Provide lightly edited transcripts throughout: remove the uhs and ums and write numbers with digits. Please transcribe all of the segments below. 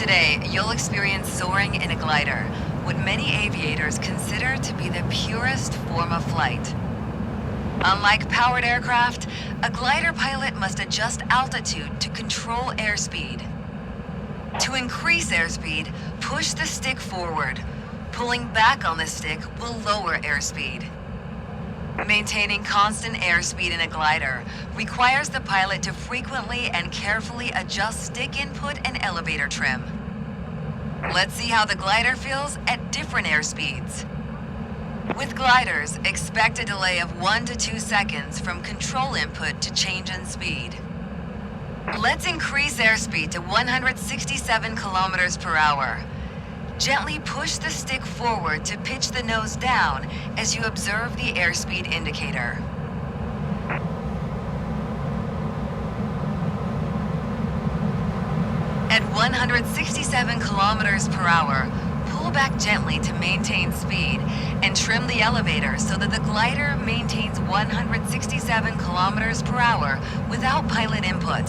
Today, you'll experience soaring in a glider, what many aviators consider to be the purest form of flight. Unlike powered aircraft, a glider pilot must adjust altitude to control airspeed. To increase airspeed, push the stick forward. Pulling back on the stick will lower airspeed. Maintaining constant airspeed in a glider requires the pilot to frequently and carefully adjust stick input and elevator trim. Let's see how the glider feels at different airspeeds. With gliders, expect a delay of 1 to 2 seconds from control input to change in speed. Let's increase airspeed to 167 kilometers per hour. Gently push the stick forward to pitch the nose down as you observe the airspeed indicator. At 167 kilometers per hour, pull back gently to maintain speed and trim the elevator so that the glider maintains 167 kilometers per hour without pilot input.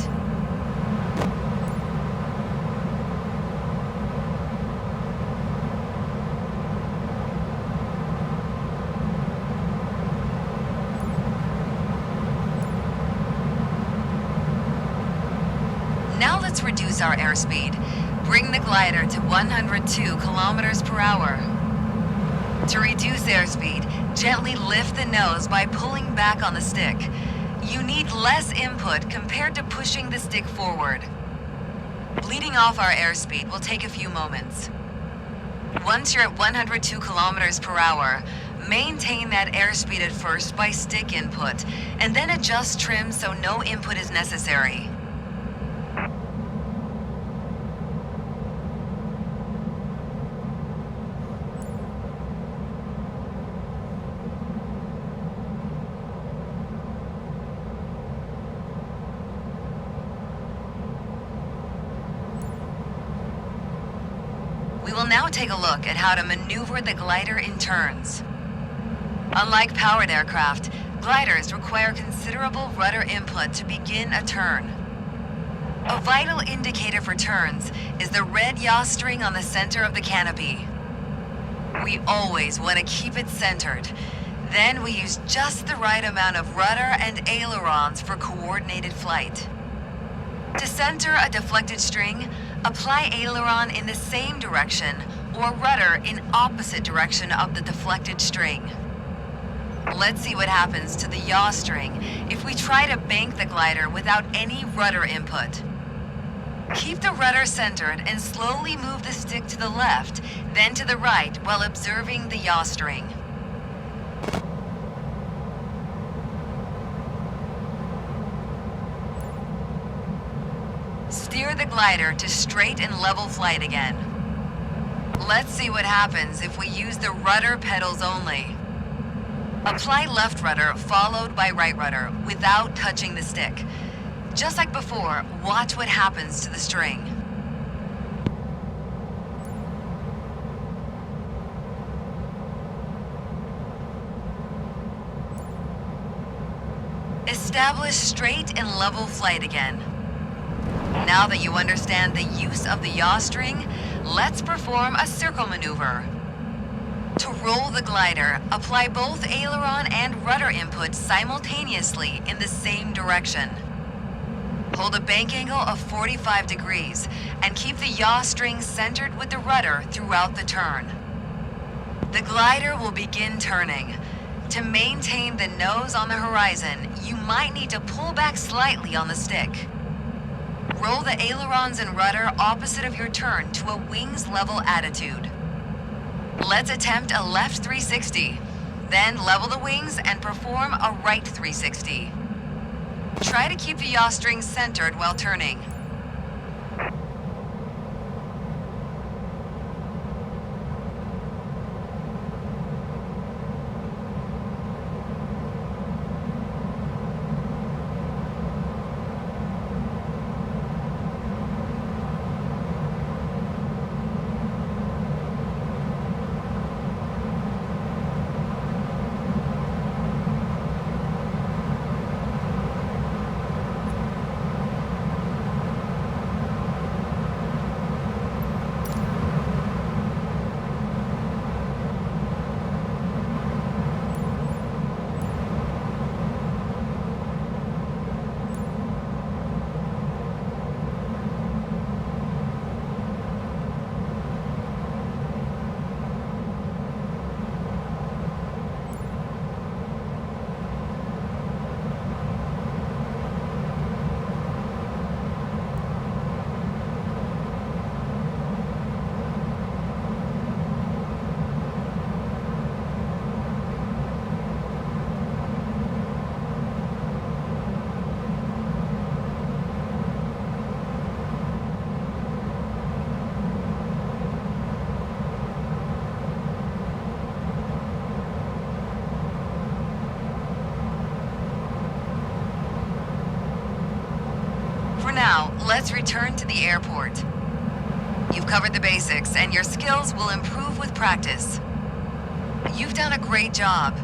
Now let's reduce our airspeed. Bring the glider to 102 kilometers per hour. To reduce airspeed, gently lift the nose by pulling back on the stick. You need less input compared to pushing the stick forward. Bleeding off our airspeed will take a few moments. Once you're at 102 kilometers per hour, maintain that airspeed at first by stick input, and then adjust trim so no input is necessary. We will now take a look at how to maneuver the glider in turns. Unlike powered aircraft, gliders require considerable rudder input to begin a turn. A vital indicator for turns is the red yaw string on the center of the canopy. We always want to keep it centered. Then we use just the right amount of rudder and ailerons for coordinated flight. To center a deflected string, apply aileron in the same direction or rudder in opposite direction of the deflected string. Let's see what happens to the yaw string if we try to bank the glider without any rudder input. Keep the rudder centered and slowly move the stick to the left, then to the right while observing the yaw string. Steer the glider to straight and level flight again. Let's see what happens if we use the rudder pedals only. Apply left rudder followed by right rudder without touching the stick. Just like before, watch what happens to the string. Establish straight and level flight again. Now that you understand the use of the yaw string, let's perform a circle maneuver. To roll the glider, apply both aileron and rudder input simultaneously in the same direction. Hold a bank angle of 45 degrees and keep the yaw string centered with the rudder throughout the turn. The glider will begin turning. To maintain the nose on the horizon, you might need to pull back slightly on the stick. Roll the ailerons and rudder opposite of your turn to a wings level attitude. Let's attempt a left 360, then level the wings and perform a right 360. Try to keep the yaw string centered while turning. let's return to the airport. You've covered the basics, and your skills will improve with practice. You've done a great job.